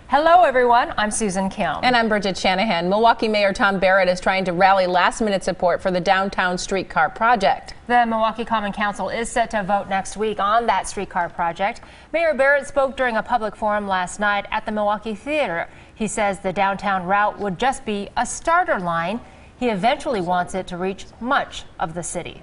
Hello, everyone. I'm Susan Kim. And I'm Bridget Shanahan. Milwaukee Mayor Tom Barrett is trying to rally last-minute support for the downtown streetcar project. The Milwaukee Common Council is set to vote next week on that streetcar project. Mayor Barrett spoke during a public forum last night at the Milwaukee Theater. He says the downtown route would just be a starter line. He eventually wants it to reach much of the city.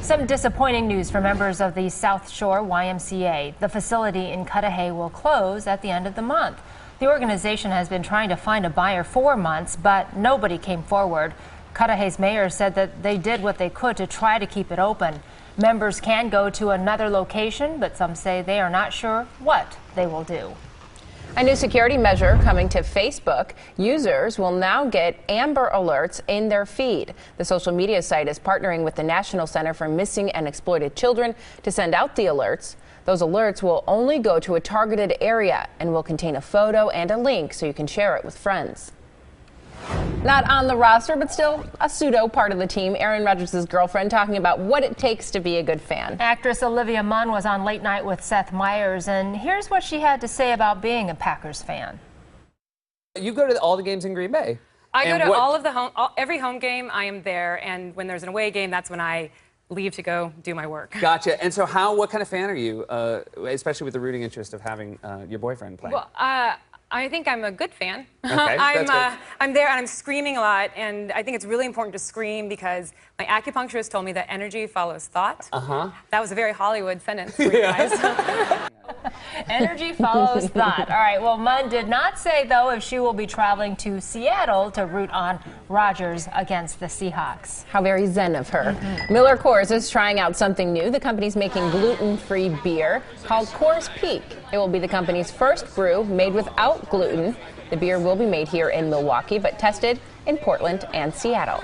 Some disappointing news for members of the South Shore YMCA. The facility in Cudahy will close at the end of the month. The organization has been trying to find a buyer for months, but nobody came forward. Cudahy's mayor said that they did what they could to try to keep it open. Members can go to another location, but some say they are not sure what they will do. A new security measure coming to Facebook. Users will now get Amber Alerts in their feed. The social media site is partnering with the National Center for Missing and Exploited Children to send out the alerts. Those alerts will only go to a targeted area and will contain a photo and a link so you can share it with friends. Not on the roster, but still a pseudo part of the team, Aaron Rodgers' girlfriend, talking about what it takes to be a good fan. Actress Olivia Munn was on Late Night with Seth Meyers, and here's what she had to say about being a Packers fan. You go to all the games in Green Bay. I go to all of the every home game. I am there, and when there's an away game, that's when I leave to go do my work. Gotcha. And so what kind of fan are you, especially with the rooting interest of having your boyfriend play? Well, I think I'm a good fan. Okay, that's good. I'm there and I'm screaming a lot, and I think it's really important to scream because my acupuncturist told me that energy follows thought. That was a very Hollywood sentence for you guys. Energy follows thought. All right, well, Munn did not say, though, if she will be traveling to Seattle to root on Rodgers against the Seahawks. How very zen of her. Miller Coors is trying out something new. The company's making gluten-free beer called Coors Peak. It will be the company's first brew made without gluten. The beer will be made here in Milwaukee, but tested in Portland and Seattle.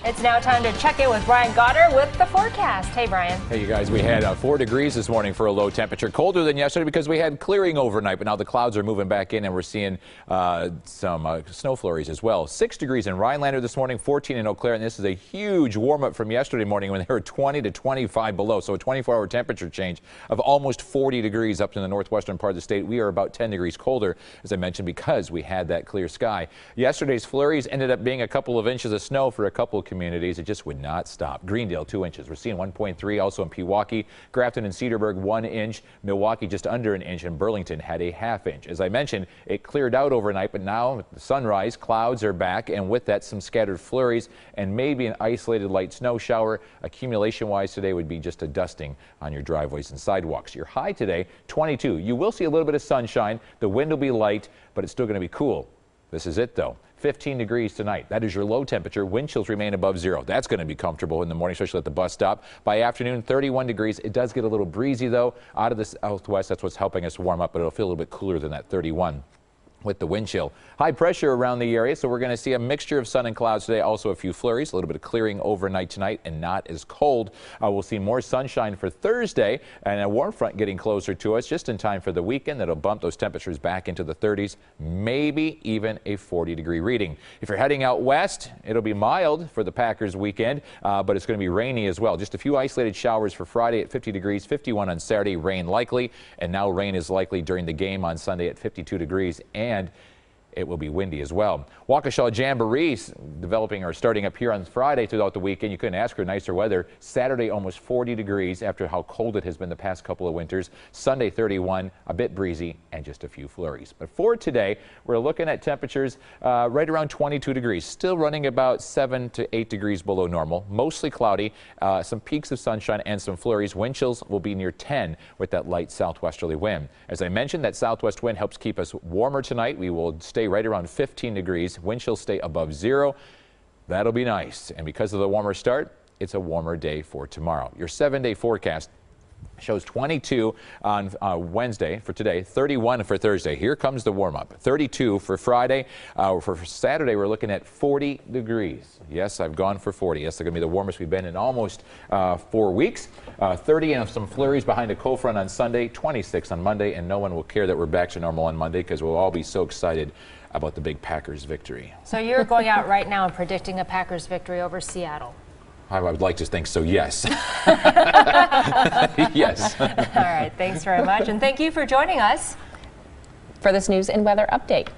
It's now time to check in with Brian Goddard with the forecast. Hey, Brian. Hey, you guys. We had 4 degrees this morning for a low temperature. Colder than yesterday because we had clearing overnight, but now the clouds are moving back in and we're seeing some snow flurries as well. 6 degrees in Rhinelander this morning, 14 in Eau Claire, and this is a huge warm-up from yesterday morning when they were 20 to 25 below, so a 24-hour temperature change of almost 40 degrees up in the northwestern part of the state. We are about 10 degrees colder, as I mentioned, because we had that clear sky. Yesterday's flurries ended up being a couple of inches of snow for a couple of communities. It just would not stop. Greendale, 2 inches. We're seeing 1.3 also in Pewaukee. Grafton and Cedarburg, 1 inch. Milwaukee, just under an inch. And Burlington had a ½ inch. As I mentioned, it cleared out overnight, but now with the sunrise, clouds are back. And with that, some scattered flurries and maybe an isolated light snow shower. Accumulation-wise today would be just a dusting on your driveways and sidewalks. Your high today, 22. You will see a little bit of sunshine. The wind will be light, but it's still going to be cool. This is it, though. 15 degrees tonight. That is your low temperature. Wind chills remain above 0. That's going to be comfortable in the morning, especially at the bus stop. By afternoon, 31 degrees. It does get a little breezy, though, out of the southwest. That's what's helping us warm up, but it'll feel a little bit cooler than that 31. With the wind chill. High pressure around the area, so we're going to see a mixture of sun and clouds today. Also a few flurries, a little bit of clearing overnight tonight, and not as cold. We'll see more sunshine for Thursday, and a warm front getting closer to us just in time for the weekend. That'll bump those temperatures back into the 30s, maybe even a 40-degree reading. If you're heading out west, it'll be mild for the Packers weekend, but it's going to be rainy as well. Just a few isolated showers for Friday at 50 degrees, 51 on Saturday, rain likely, and now rain is likely during the game on Sunday at 52 degrees. And it will be windy as well. Waukesha Jamboree developing or starting up here on Friday throughout the weekend. You couldn't ask for nicer weather. Saturday, almost 40 degrees after how cold it has been the past couple of winters. Sunday, 31, a bit breezy, and just a few flurries. But for today, we're looking at temperatures right around 22 degrees. Still running about 7 to 8 degrees below normal. Mostly cloudy. Some peaks of sunshine and some flurries. Wind chills will be near 10 with that light southwesterly wind. As I mentioned, that southwest wind helps keep us warmer tonight. We will stay right around 15 degrees. Wind chills stay above 0. That'll be nice. And because of the warmer start, it's a warmer day for tomorrow. Your 7-day forecast shows 22 on Wednesday for today, 31 for Thursday. Here comes the warm-up. 32 for Friday. For Saturday, we're looking at 40 degrees. Yes, I've gone for 40. Yes, they're going to be the warmest we've been in almost 4 weeks. 30 and some flurries behind a cold front on Sunday, 26 on Monday, and no one will care that we're back to normal on Monday because we'll all be so excited about the big Packers victory. So you're going out right now and predicting a Packers victory over Seattle. I would like to think so, yes. Yes. All right, thanks very much, and thank you for joining us. for this news and weather update.